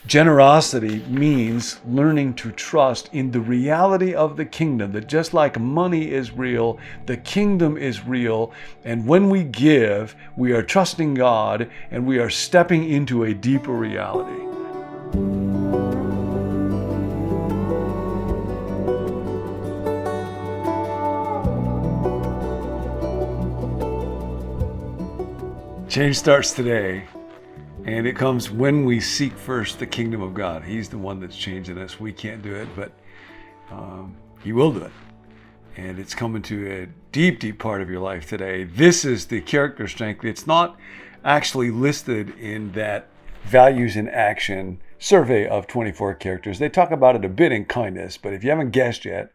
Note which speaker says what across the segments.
Speaker 1: Generosity means learning to trust in the reality of the kingdom, that just like money is real, the kingdom is real. And when we give, we are trusting God and we are stepping into a deeper reality. Change starts today. And it comes when we seek first the kingdom of God. He's the one that's changing us. We can't do it, but He will do it. And it's coming to a deep, deep part of your life today. This is the character strength. It's not actually listed in that values in action survey of 24 characters. They talk about it a bit in kindness, but if you haven't guessed yet,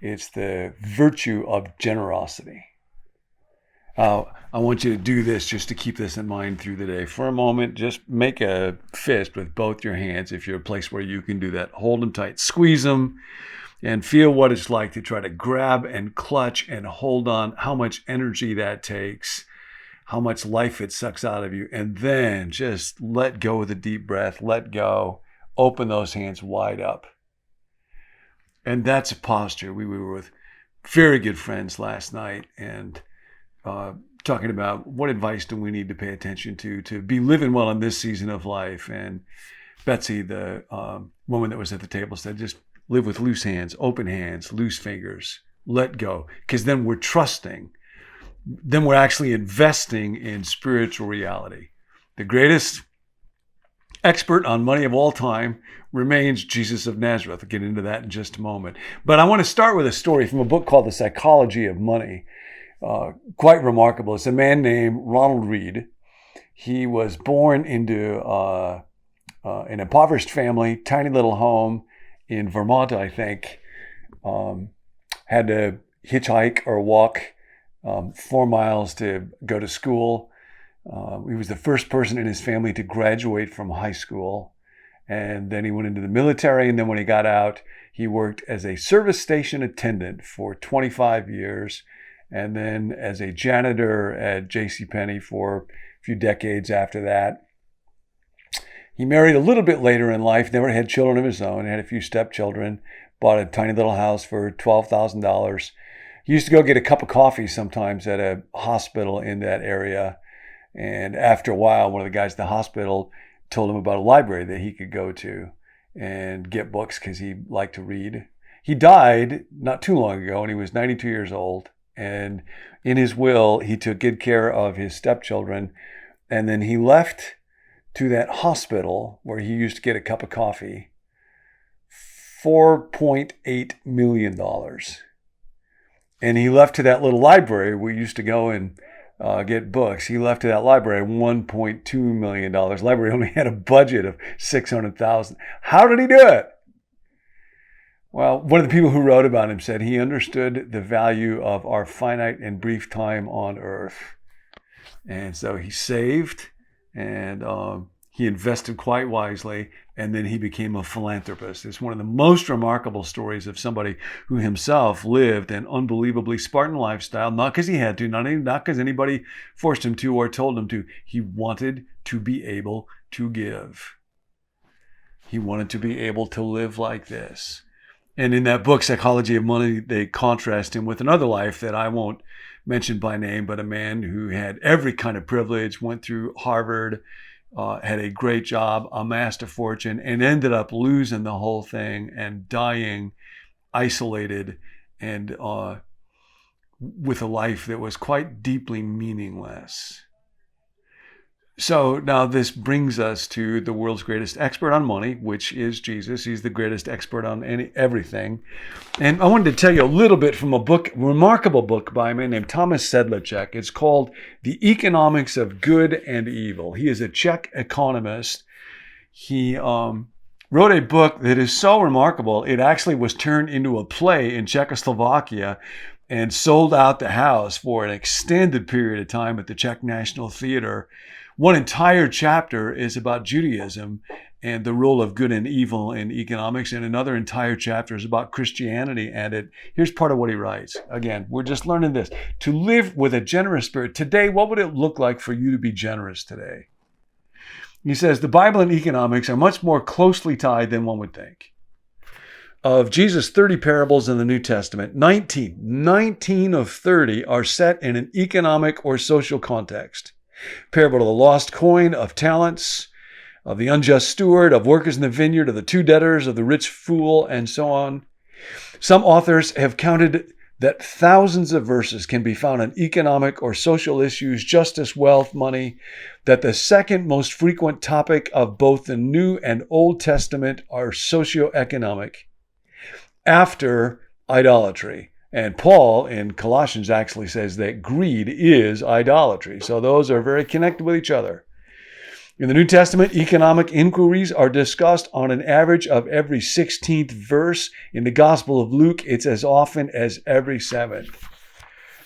Speaker 1: it's the virtue of generosity. I want you to do this just to keep this in mind through the day. For a moment, just make a fist with both your hands if you're a place where you can do that. Hold them tight, squeeze them, and feel what it's like to try to grab and clutch and hold on, how much energy that takes, how much life it sucks out of you, and then just let go with a deep breath, let go, open those hands wide up. And that's a posture. We were with very good friends last night, and talking about what advice do we need to pay attention to be living well in this season of life. And Betsy, the woman that was at the table, said, just live with loose hands, open hands, loose fingers, let go. Because then we're trusting. Then we're actually investing in spiritual reality. The greatest expert on money of all time remains Jesus of Nazareth. I'll get into that in just a moment. But I want to start with a story from a book called The Psychology of Money. Quite remarkable. It's a man named Ronald Reed. He was born into an impoverished family, tiny little home in Vermont, I think. Had to hitchhike or walk 4 miles to go to school. He was the first person in his family to graduate from high school. And then he went into the military. And then when he got out, he worked as a service station attendant for 25 years. And then as a janitor at JCPenney for a few decades after that. He married a little bit later in life, never had children of his own, had a few stepchildren, bought a tiny little house for $12,000. He used to go get a cup of coffee sometimes at a hospital in that area. And after a while, one of the guys at the hospital told him about a library that he could go to and get books because he liked to read. He died not too long ago, and he was 92 years old. And in his will, he took good care of his stepchildren. And then he left to that hospital where he used to get a cup of coffee $4.8 million. And he left to that little library we used to go and get books. He left to that library $1.2 million. Library only had a budget of $600,000. How did he do it? Well, one of the people who wrote about him said he understood the value of our finite and brief time on earth. And so he saved and he invested quite wisely, and then he became a philanthropist. It's one of the most remarkable stories of somebody who himself lived an unbelievably Spartan lifestyle, not because he had to, not because anybody forced him to or told him to. He wanted to be able to give. He wanted to be able to live like this. And in that book, Psychology of Money, they contrast him with another life that I won't mention by name, but a man who had every kind of privilege, went through Harvard, had a great job, amassed a fortune, and ended up losing the whole thing and dying isolated and with a life that was quite deeply meaningless. So now this brings us to the world's greatest expert on money, which is Jesus. He's the greatest expert on everything. And I wanted to tell you a little bit from a book, remarkable book by a man named Thomas Sedlacek. It's called The Economics of Good and Evil. He is a Czech economist. He wrote a book that is so remarkable, it actually was turned into a play in Czechoslovakia and sold out the house for an extended period of time at the Czech National Theater. One entire chapter is about Judaism and the role of good and evil in economics, and another entire chapter is about Christianity and it. Here's part of what he writes. Again, we're just learning this. To live with a generous spirit. Today, what would it look like for you to be generous today? He says, the Bible and economics are much more closely tied than one would think. Of Jesus' 30 parables in the New Testament, 19 of 30 are set in an economic or social context. Parable of the lost coin, of talents, of the unjust steward, of workers in the vineyard, of the two debtors, of the rich fool, and so on. Some authors have counted that thousands of verses can be found on economic or social issues, justice, wealth, money, that the second most frequent topic of both the New and Old Testament are socioeconomic, after idolatry. And Paul in Colossians actually says that greed is idolatry. So those are very connected with each other. In the New Testament, economic inquiries are discussed on an average of every 16th verse. In the Gospel of Luke, it's as often as every 7th.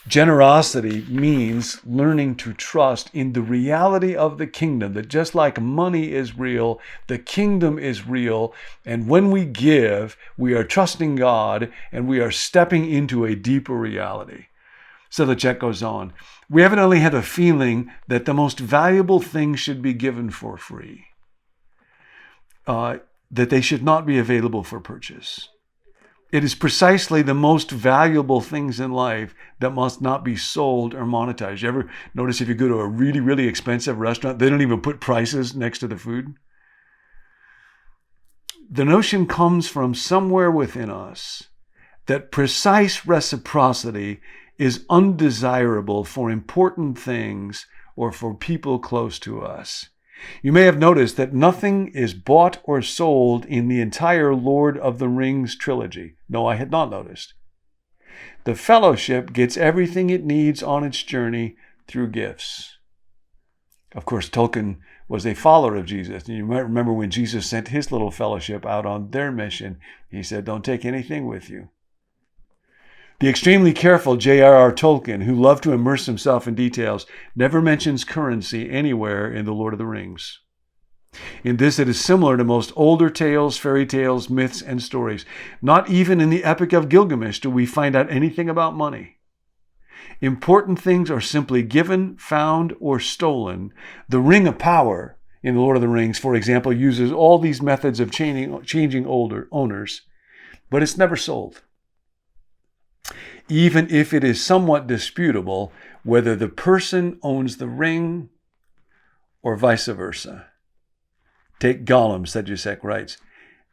Speaker 1: Generosity means learning to trust in the reality of the kingdom, that just like money is real, the kingdom is real. And when we give, we are trusting God and we are stepping into a deeper reality. So the check goes on. We evidently have a feeling that the most valuable things should be given for free, that they should not be available for purchase. It is precisely the most valuable things in life that must not be sold or monetized. You ever notice if you go to a really, really expensive restaurant, they don't even put prices next to the food? The notion comes from somewhere within us that precise reciprocity is undesirable for important things or for people close to us. You may have noticed that nothing is bought or sold in the entire Lord of the Rings trilogy. No, I had not noticed. The Fellowship gets everything it needs on its journey through gifts. Of course, Tolkien was a follower of Jesus. And you might remember when Jesus sent his little fellowship out on their mission, he said, don't take anything with you. The extremely careful J.R.R. Tolkien, who loved to immerse himself in details, never mentions currency anywhere in The Lord of the Rings. In this, it is similar to most older tales, fairy tales, myths, and stories. Not even in the Epic of Gilgamesh do we find out anything about money. Important things are simply given, found, or stolen. The Ring of Power in The Lord of the Rings, for example, uses all these methods of changing older owners, but it's never sold. Even if it is somewhat disputable whether the person owns the ring or vice versa. Take Gollum, Sedgwick writes.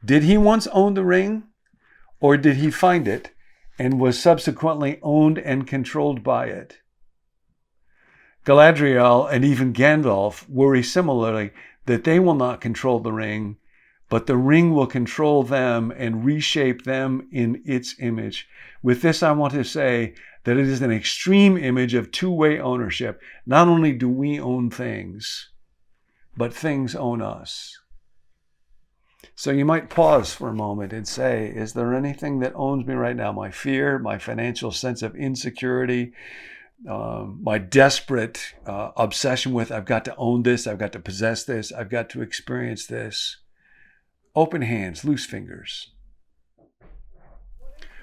Speaker 1: Did he once own the ring, or did he find it and was subsequently owned and controlled by it? Galadriel and even Gandalf worry similarly that they will not control the ring, but the ring will control them and reshape them in its image. With this, I want to say that it is an extreme image of two-way ownership. Not only do we own things, but things own us. So you might pause for a moment and say, is there anything that owns me right now? My fear, my financial sense of insecurity, my desperate obsession with, I've got to own this, I've got to possess this, I've got to experience this. Open hands, loose fingers.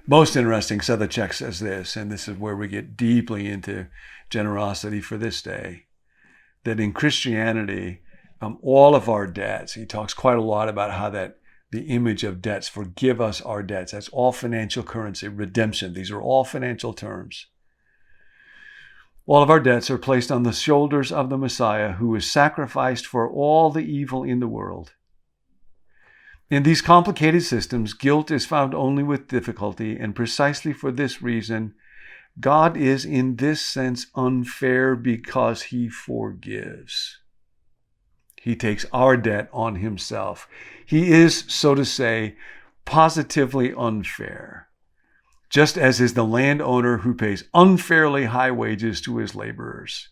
Speaker 1: Most interesting, Sedlacek says this, and this is where we get deeply into generosity for this day, that in Christianity, all of our debts, he talks quite a lot about how that the image of debts, forgive us our debts, that's all financial currency, redemption, these are all financial terms. All of our debts are placed on the shoulders of the Messiah, who was sacrificed for all the evil in the world. In these complicated systems, guilt is found only with difficulty, and precisely for this reason, God is in this sense unfair because he forgives. He takes our debt on himself. He is, so to say, positively unfair, just as is the landowner who pays unfairly high wages to his laborers,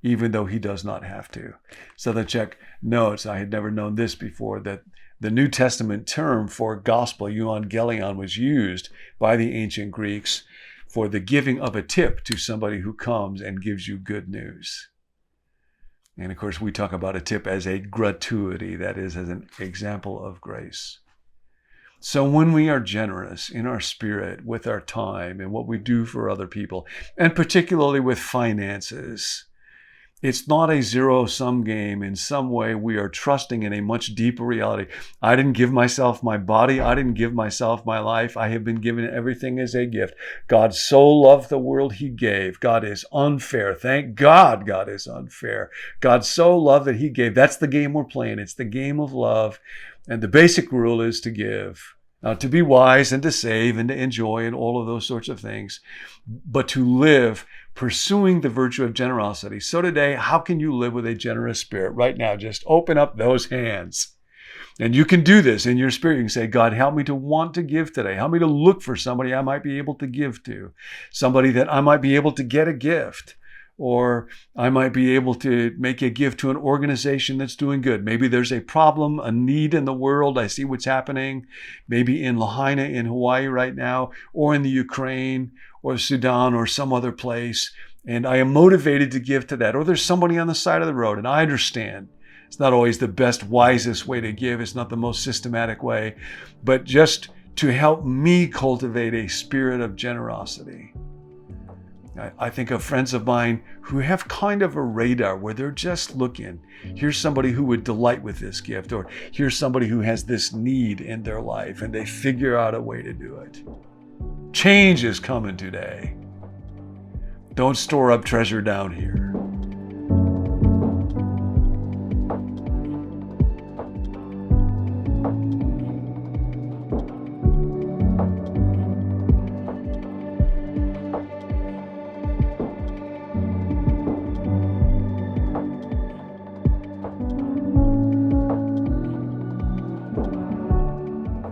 Speaker 1: even though he does not have to. Sedlacek notes, I had never known this before, that the New Testament term for gospel, euangelion, was used by the ancient Greeks for the giving of a tip to somebody who comes and gives you good news. And of course, we talk about a tip as a gratuity, that is, as an example of grace. So when we are generous in our spirit, with our time and what we do for other people, and particularly with finances, It's not a zero-sum game. In some way, we are trusting in a much deeper reality. I didn't give myself my body. I didn't give myself my life. I have been given everything as a gift. God so loved the world he gave. God is unfair. Thank God God is unfair. God so loved that he gave. That's the game we're playing. It's the game of love. And the basic rule is to give. Now, to be wise and to save and to enjoy and all of those sorts of things, but to live pursuing the virtue of generosity. So today, how can you live with a generous spirit? Right now, just open up those hands. And you can do this in your spirit. You can say, God, help me to want to give today. Help me to look for somebody I might be able to give to, somebody that I might be able to get a gift. Or I might be able to make a gift to an organization that's doing good. Maybe there's a problem, a need in the world. I see what's happening, maybe in Lahaina in Hawaii right now, or in the Ukraine, or Sudan, or some other place. And I am motivated to give to that. Or there's somebody on the side of the road, and I understand it's not always the best, wisest way to give. It's not the most systematic way, but just to help me cultivate a spirit of generosity. I think of friends of mine who have kind of a radar where they're just looking. Here's somebody who would delight with this gift, or here's somebody who has this need in their life, and they figure out a way to do it. Change is coming today. Don't store up treasure down here.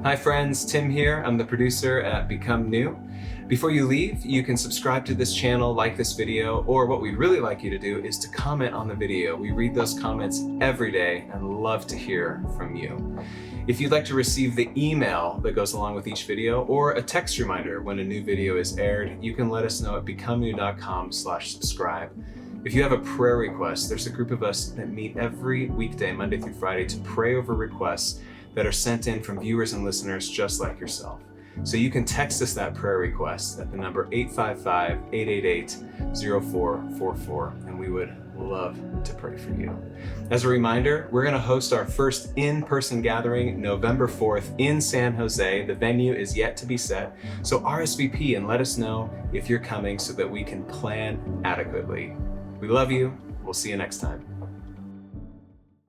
Speaker 2: Hi friends, Tim here. I'm the producer at Become New. Before you leave, you can subscribe to this channel, like this video, or what we'd really like you to do is to comment on the video. We read those comments every day and love to hear from you. If you'd like to receive the email that goes along with each video or a text reminder when a new video is aired, you can let us know at becomenew.com/subscribe. If you have a prayer request, there's a group of us that meet every weekday, Monday through Friday, to pray over requests that are sent in from viewers and listeners just like yourself. So you can text us that prayer request at the number 855-888-0444, and we would love to pray for you. As a reminder, we're going to host our first in-person gathering November 4th in San Jose. The venue is yet to be set, so RSVP and let us know if you're coming so that we can plan adequately. We love you. We'll see you next time.